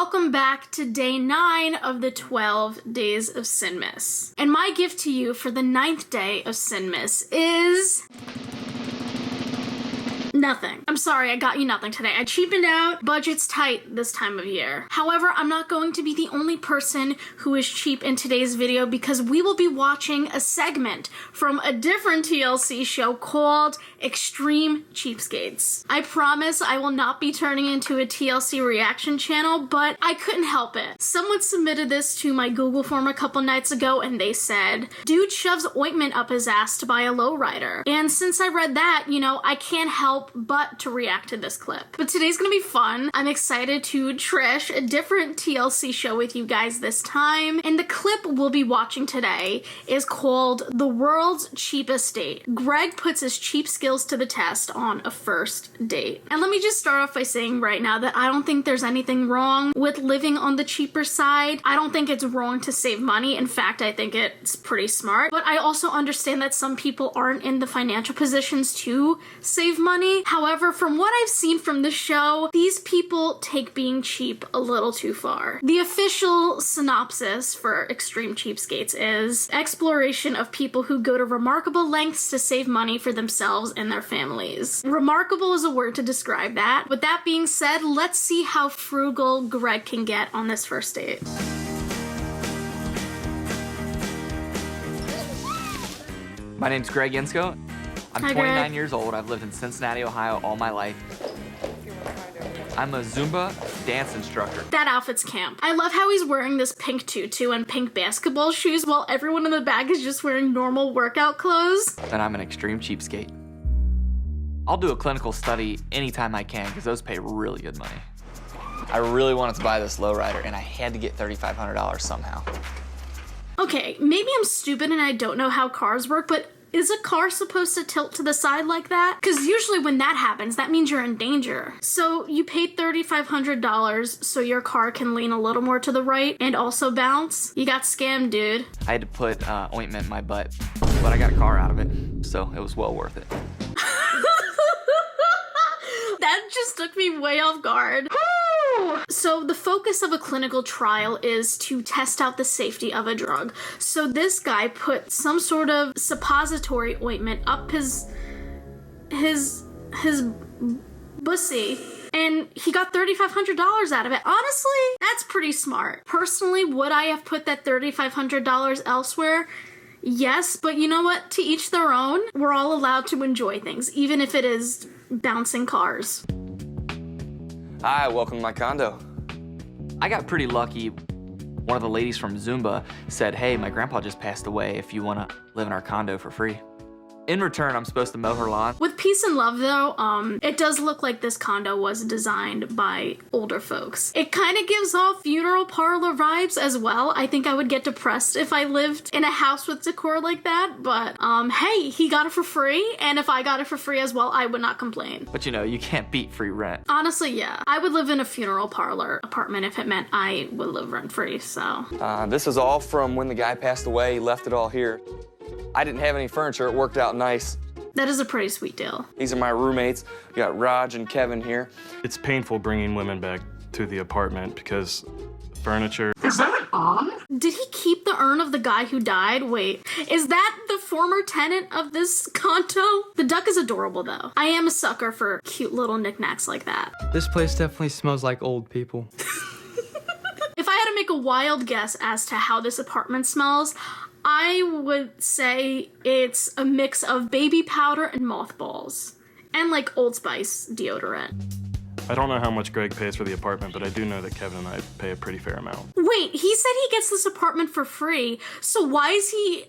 Welcome back to day 9 of the 12 days of Sinmas. And my gift to you for the 9th day of Sinmas is... nothing. I'm sorry, I got you nothing today. I cheapened out. Budget's tight this time of year. However, I'm not going to be the only person who is cheap in today's video because we will be watching a segment from a different TLC show called Extreme Cheapskates. I promise I will not be turning into a TLC reaction channel, but I couldn't help it. Someone submitted this to my Google form a couple nights ago and they said, dude shoves ointment up his ass to buy a lowrider. And since I read that, you know, I can't help but to react to this clip. But today's gonna be fun. I'm excited to trash a different TLC show with you guys this time. And the clip we'll be watching today is called The World's Cheapest Date. Greg puts his cheap skills to the test on a first date. And let me just start off by saying right now that I don't think there's anything wrong with living on the cheaper side. I don't think it's wrong to save money. In fact, I think it's pretty smart. But I also understand that some people aren't in the financial positions to save money. However, from what I've seen from the show, these people take being cheap a little too far. The official synopsis for Extreme Cheapskates is exploration of people who go to remarkable lengths to save money for themselves and their families. Remarkable is a word to describe that. With that being said, let's see how frugal Greg can get on this first date. My name's Greg Yensko. I'm Hi, 29 Greg. years old. I've lived in Cincinnati, Ohio all my life. I'm a Zumba dance instructor. That outfit's camp. I love how he's wearing this pink tutu and pink basketball shoes while everyone in the back is just wearing normal workout clothes. And I'm an extreme cheapskate. I'll do a clinical study anytime I can because those pay really good money. I really wanted to buy this lowrider and I had to get $3,500 somehow. Okay, maybe I'm stupid and I don't know how cars work, but is a car supposed to tilt to the side like that? Because usually when that happens, that means you're in danger. So you paid $3,500 so your car can lean a little more to the right and also bounce? You got scammed, dude. I had to put ointment in my butt, but I got a car out of it, so it was well worth it. That just took me way off guard. So the focus of a clinical trial is to test out the safety of a drug. So this guy put some sort of suppository ointment up his bussy, and he got $3,500 out of it. Honestly, that's pretty smart. Personally, would I have put that $3,500 elsewhere? Yes, but you know what? To each their own. We're all allowed to enjoy things, even if it is bouncing cars. Hi, welcome to my condo. I got pretty lucky. One of the ladies from Zumba said, hey, my grandpa just passed away if you want to live in our condo for free. In return, I'm supposed to mow her lawn. With peace and love though, it does look like this condo was designed by older folks. It kind of gives off funeral parlor vibes as well. I think I would get depressed if I lived in a house with decor like that, but hey, he got it for free, and if I got it for free as well, I would not complain. But you know, you can't beat free rent. Honestly, yeah. I would live in a funeral parlor apartment if it meant I would live rent-free, so. This is all from when the guy passed away. He left it all here. I didn't have any furniture. It worked out nice. That is a pretty sweet deal. These are my roommates. We got Raj and Kevin here. It's painful bringing women back to the apartment because furniture. Is that an urn? Did he keep the urn of the guy who died? Wait, is that the former tenant of this condo? The duck is adorable though. I am a sucker for cute little knickknacks like that. This place definitely smells like old people. If I had to make a wild guess as to how this apartment smells, I would say it's a mix of baby powder and mothballs. And like Old Spice deodorant. I don't know how much Greg pays for the apartment, but I do know that Kevin and I pay a pretty fair amount. Wait, he said he gets this apartment for free, so why is he...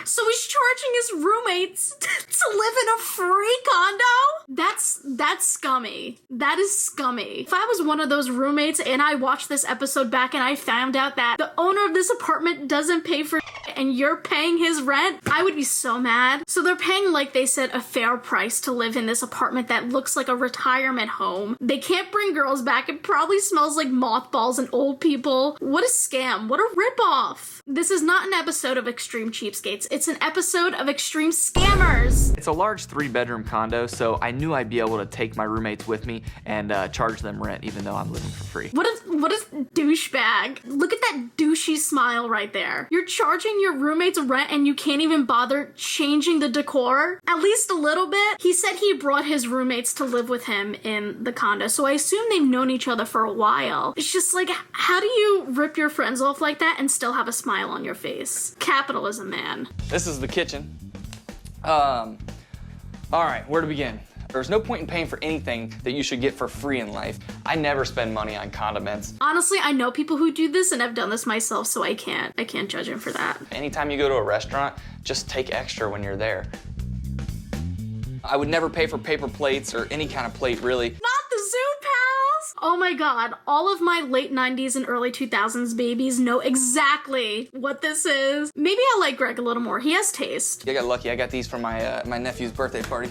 So he's charging his roommates to live in a free condo? That's scummy. That is scummy. If I was one of those roommates and I watched this episode back and I found out that the owner of this apartment doesn't pay for and you're paying his rent, I would be so mad. So they're paying, like they said, a fair price to live in this apartment that looks like a retirement home. They can't bring girls back. It probably smells like mothballs and old people. What a scam. What a ripoff. This is not an episode of Extreme Cheapskates. It's an episode of Extreme Scammers. It's a large 3-bedroom condo, so I knew I'd be able to take my roommates with me and charge them rent even though I'm living for free. What a douchebag. Look at that douchey smile right there. You're charging your roommates rent and you can't even bother changing the decor? At least a little bit. He said he brought his roommates to live with him in the condo, so I assume they've known each other for a while. It's just like, how do you rip your friends off like that and still have a smile on your face? Capitalism, man. This is the kitchen. All right, where to begin? There's no point in paying for anything that you should get for free in life. I never spend money on condiments. Honestly, I know people who do this and I've done this myself, so I can't judge him for that. Anytime you go to a restaurant, just take extra when you're there. I would never pay for paper plates or any kind of plate, really. Not the Zoo Pals! Oh my god, all of my late 90s and early 2000s babies know exactly what this is. Maybe I like Greg a little more. He has taste. I got lucky. I got these from my nephew's birthday party.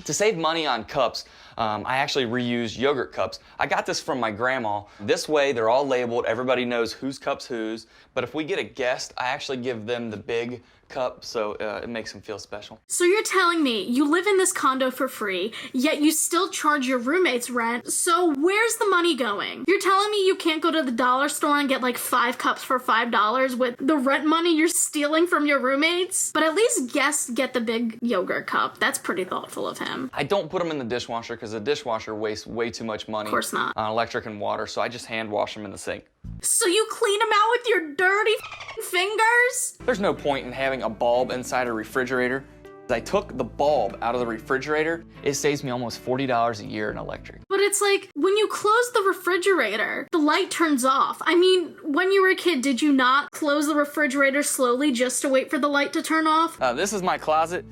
To save money on cups, I actually reuse yogurt cups. I got this from my grandma. This way, they're all labeled. Everybody knows whose cup's whose. But if we get a guest, I actually give them the big cup, so it makes them feel special. So you're telling me you live in this condo for free, yet you still charge your roommates rent, so where's the money going? You're telling me you can't go to the dollar store and get like 5 cups for $5 with the rent money you're stealing from your roommates? But at least guests get the big yogurt cup. That's pretty thoughtful of him. I don't put them in the dishwasher because the dishwasher wastes way too much money. Of course not. On electric and water, so I just hand wash them in the sink. So you clean them out with your dirty fingers? There's no point in having a bulb inside a refrigerator. I took the bulb out of the refrigerator. It saves me almost $40 a year in electric. But it's like, when you close the refrigerator, the light turns off. I mean, when you were a kid, did you not close the refrigerator slowly just to wait for the light to turn off? This is my closet.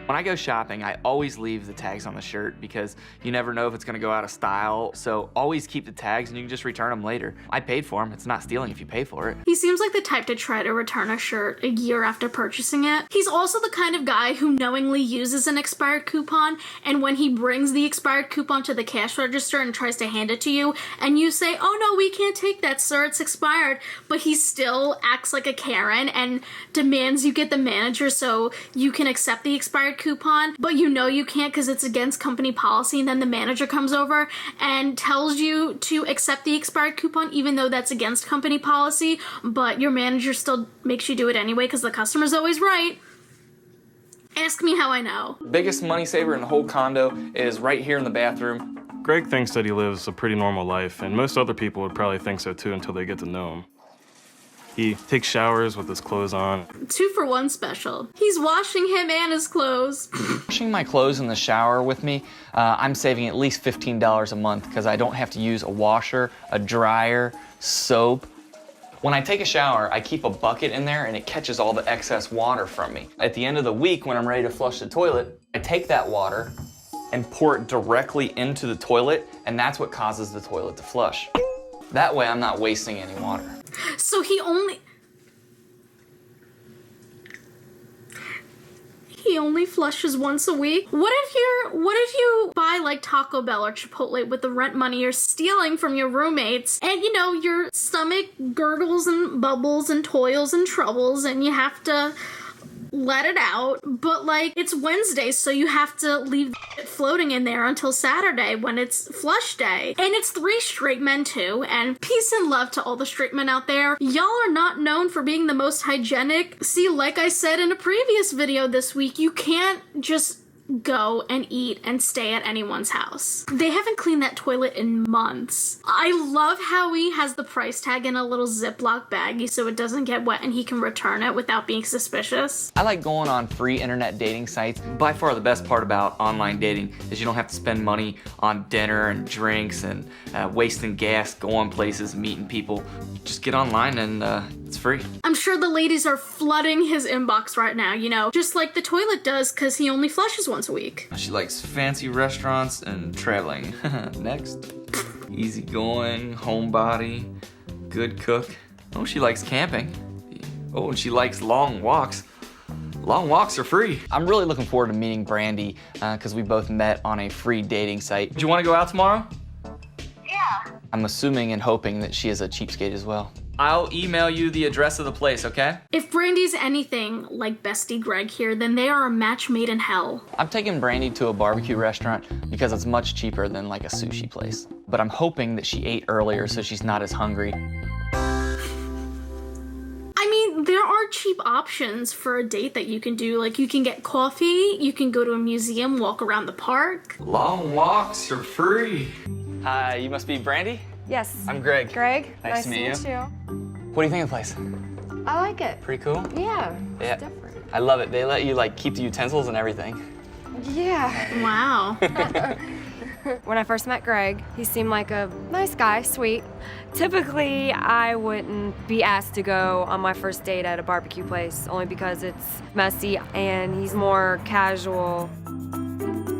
When I go shopping, I always leave the tags on the shirt because you never know if it's gonna go out of style. So always keep the tags and you can just return them later. I paid for them. It's not stealing if you pay for it. He seems like the type to try to return a shirt a year after purchasing it. He's also the kind of guy who knowingly uses an expired coupon, and when he brings the expired coupon to the cash register and tries to hand it to you, and you say, "Oh no, we can't take that, sir, it's expired," but he still acts like a Karen and demands you get the manager so you can accept the expired coupon, but you know you can't because it's against company policy, and then the manager comes over and tells you to accept the expired coupon even though that's against company policy, but your manager still makes you do it anyway because the customer's always right. Ask me how I know. Biggest money saver in the whole condo is right here in the bathroom. Greg thinks that he lives a pretty normal life, and most other people would probably think so too until they get to know him. He takes showers with his clothes on. 2-for-1 special. He's washing him and his clothes. Washing my clothes in the shower with me, I'm saving at least $15 a month because I don't have to use a washer, a dryer, soap. When I take a shower, I keep a bucket in there and it catches all the excess water from me. At the end of the week, when I'm ready to flush the toilet, I take that water and pour it directly into the toilet, and that's what causes the toilet to flush. That way, I'm not wasting any water. So he only flushes once a week? What if you buy like Taco Bell or Chipotle with the rent money you're stealing from your roommates, and you know your stomach gurgles and bubbles and toils and troubles and you have to let it out, but like it's Wednesday, so you have to leave it floating in there until Saturday when it's flush day. And it's 3 straight men too, and peace and love to all the straight men out there. Y'all are not known for being the most hygienic. See, like I said in a previous video this week, you can't just go and eat and stay at anyone's house. They haven't cleaned that toilet in months. I love how he has the price tag in a little Ziploc baggie so it doesn't get wet and he can return it without being suspicious. I like going on free internet dating sites. By far the best part about online dating is you don't have to spend money on dinner and drinks and wasting gas going places, meeting people. Just get online and it's free. I'm sure the ladies are flooding his inbox right now, you know, just like the toilet does because he only flushes once a week. She likes fancy restaurants and traveling. Next. Easygoing, homebody, good cook. Oh, she likes camping. Oh, and she likes long walks. Long walks are free. I'm really looking forward to meeting Brandy because we both met on a free dating site. Do you want to go out tomorrow? Yeah. I'm assuming and hoping that she is a cheapskate as well. I'll email you the address of the place, okay? If Brandy's anything like bestie Greg here, then they are a match made in hell. I'm taking Brandy to a barbecue restaurant because it's much cheaper than like a sushi place. But I'm hoping that she ate earlier so she's not as hungry. I mean, there are cheap options for a date that you can do. Like, you can get coffee, you can go to a museum, walk around the park. Long walks are free. Hi, you must be Brandy? Yes. I'm Greg. Greg. Nice to meet you. you. What do you think of the place? I like it. Pretty cool? Yeah. Yeah. It's different. I love it. They let you like keep the utensils and everything. Yeah. Wow. When I first met Greg, he seemed like a nice guy, sweet. Typically, I wouldn't be asked to go on my first date at a barbecue place, only because it's messy and he's more casual.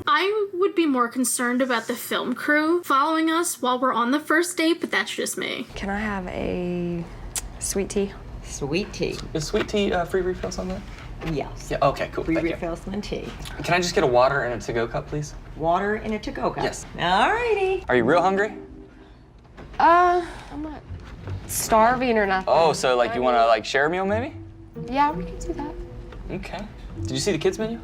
I would be more concerned about the film crew following us while we're on the first date, but that's just me. Can I have a sweet tea? Sweet tea. Is sweet tea free refills on that? Yes. Yeah, okay, cool. Free Thank you. refills and tea. Can I just get a water and a to-go cup, please? Water in a to-go cup. Yes. Alrighty. Are you real hungry? I'm not starving or nothing. Oh, so like you want to like share a meal maybe? Yeah, we can do that. Okay. Did you see the kids menu?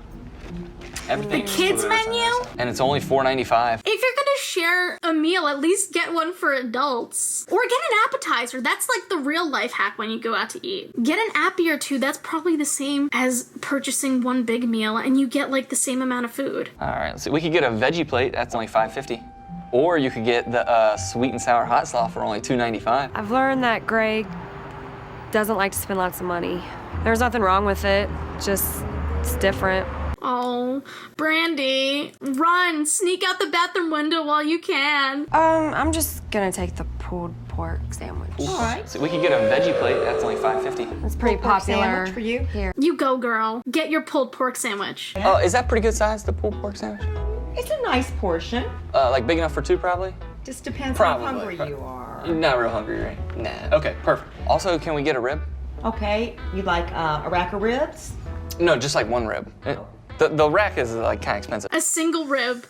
Everything. The kids menu? And it's only $4.95. If you're gonna share a meal, at least get one for adults. Or get an appetizer. That's like the real life hack when you go out to eat. Get an appy or two. That's probably the same as purchasing one big meal, and you get like the same amount of food. All right, so we could get a veggie plate. That's only $5.50. Or you could get the sweet and sour hot slaw for only $2.95. I've learned that Greg doesn't like to spend lots of money. There's nothing wrong with it, just it's different. Oh, Brandy, run, sneak out the bathroom window while you can. I'm just gonna take the pulled pork sandwich. All right. So we could get a veggie plate. That's only $5.50. It's pretty Pulled pork popular sandwich for you? here. You go, girl. Get your pulled pork sandwich. Oh, is that pretty good size, the pulled pork sandwich? It's a nice portion. Like big enough for two, probably? Just depends Probably. how hungry you are. You're not real hungry, right? Nah. Okay, perfect. Also, can we get a rib? Okay, you like a rack of ribs? No, just like one rib. The rack is like kind of expensive. A single rib.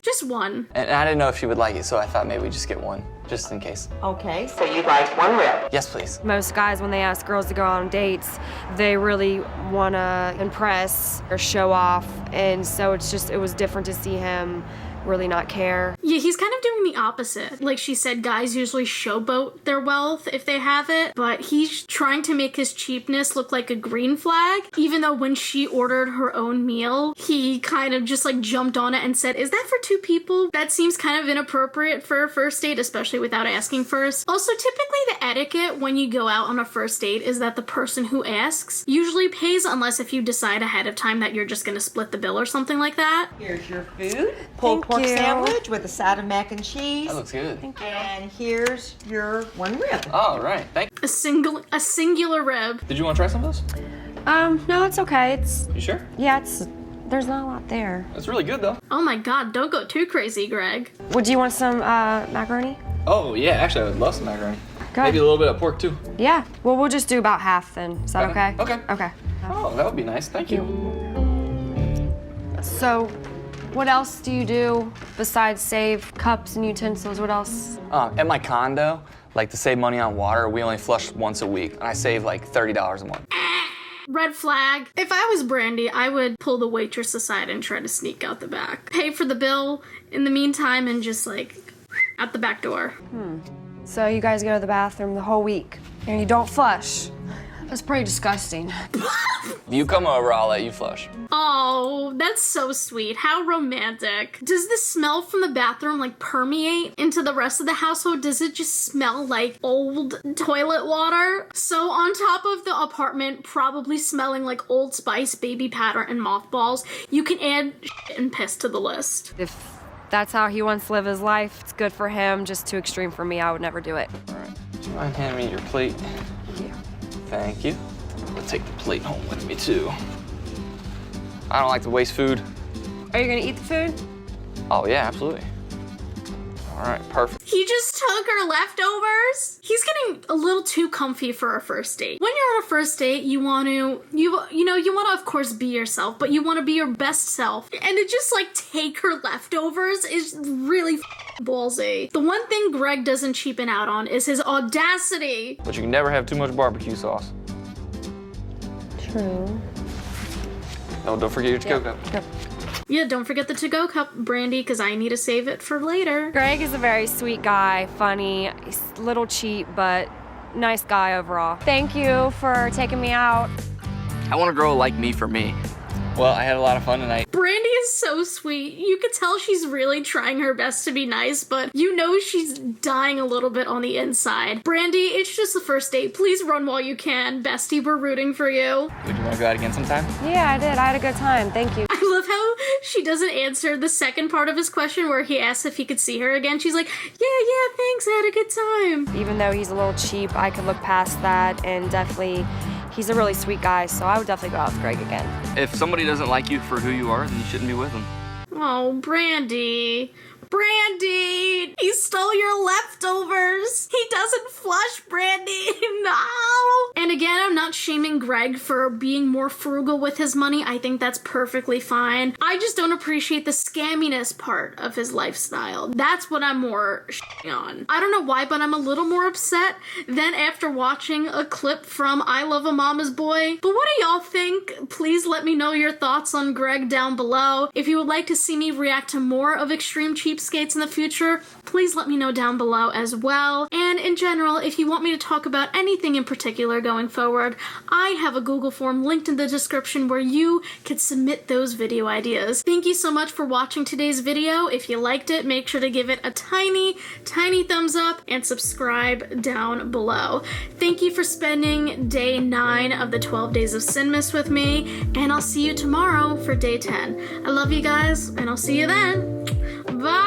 Just one. And I didn't know if she would like it, so I thought maybe we'd just get one, just in case. Okay, so you like one rib. Yes, please. Most guys, when they ask girls to go on dates, they really want to impress or show off. And so it was different to see him really not care. Yeah, he's kind of doing the opposite. Like she said, guys usually showboat their wealth if they have it, but he's trying to make his cheapness look like a green flag, even though when she ordered her own meal, he kind of just like jumped on it and said, is that for two people? That seems kind of inappropriate for a first date, especially without asking first. Also, typically the etiquette when you go out on a first date is that the person who asks usually pays, unless if you decide ahead of time that you're just gonna split the bill or something like that. Here's your food. Pulled pork you. sandwich with a side of mac and cheese. That looks good. And here's your one rib. All right, thank you. A singular rib. Did you want to try some of those? No, it's okay. You sure? There's not a lot there. It's really good though. Oh my god, don't go too crazy, Greg. Would you want some macaroni? Oh yeah, actually I would love some macaroni. Good. Maybe a little bit of pork too. Yeah. Well, we'll just do about half then. Is that okay? Okay. Okay. Oh, that would be nice. Thank you. So, what else do you do besides save cups and utensils? What else? At my condo, like to save money on water, we only flush once a week, and I save like $30 a month. Red flag. If I was Brandy, I would pull the waitress aside and try to sneak out the back. Pay for the bill in the meantime and just like out the back door. So you guys go to the bathroom the whole week and you don't flush. That's pretty disgusting. If you come over, I'll let you flush. Oh, that's so sweet. How romantic. Does the smell from the bathroom like permeate into the rest of the household? Does it just smell like old toilet water? So on top of the apartment probably smelling like Old Spice, baby powder, and mothballs, you can add shit and piss to the list. If that's how he wants to live his life, it's good for him, just too extreme for me. I would never do it. All right. Do you mind handing me your plate? Yeah. Thank you. I'll take the plate home with me too. I don't like to waste food. Are you gonna eat the food? Oh yeah, absolutely. All right, perfect. He just took her leftovers. He's getting a little too comfy for a first date. When you're on a first date, you want to of course be yourself, but you want to be your best self. And to just like take her leftovers is really ballsy. The one thing Greg doesn't cheapen out on is his audacity. But you can never have too much barbecue sauce. True. Oh, don't forget your to-go cup. Yeah, don't forget the to-go cup, Brandy, because I need to save it for later. Greg is a very sweet guy, funny, he's a little cheap, but nice guy overall. Thank you for taking me out. I want a girl like me for me. Well, I had a lot of fun tonight. Brandy is so sweet. You could tell she's really trying her best to be nice, but you know she's dying a little bit on the inside. Brandy, it's just the first date. Please run while you can. Bestie, we're rooting for you. Would you want to go out again sometime? Yeah, I did. I had a good time. Thank you. I love how she doesn't answer the second part of his question where he asks if he could see her again. She's like, yeah, thanks. I had a good time. Even though he's a little cheap, I could look past that, and definitely he's a really sweet guy, so I would definitely go out with Greg again. If somebody doesn't like you for who you are, then you shouldn't be with them. Oh, Brandy. Brandy! He stole your leftovers! He doesn't flush, Brandy! No! And again, I'm not shaming Greg for being more frugal with his money. I think that's perfectly fine. I just don't appreciate the scamminess part of his lifestyle. That's what I'm more on. I don't know why, but I'm a little more upset than after watching a clip from I Love a Mama's Boy. But what do y'all think? Please let me know your thoughts on Greg down below. If you would like to see me react to more of extreme cheapskates in the future, please let me know down below as well. And in general, if you want me to talk about anything in particular going forward, I have a Google form linked in the description where you can submit those video ideas. Thank you so much for watching today's video. If you liked it, make sure to give it a tiny thumbs up and subscribe down below. Thank you for spending day 9 of the 12 days of Sinmas with me, and I'll see you tomorrow for day 10. I love you guys, and I'll see you then. Bye!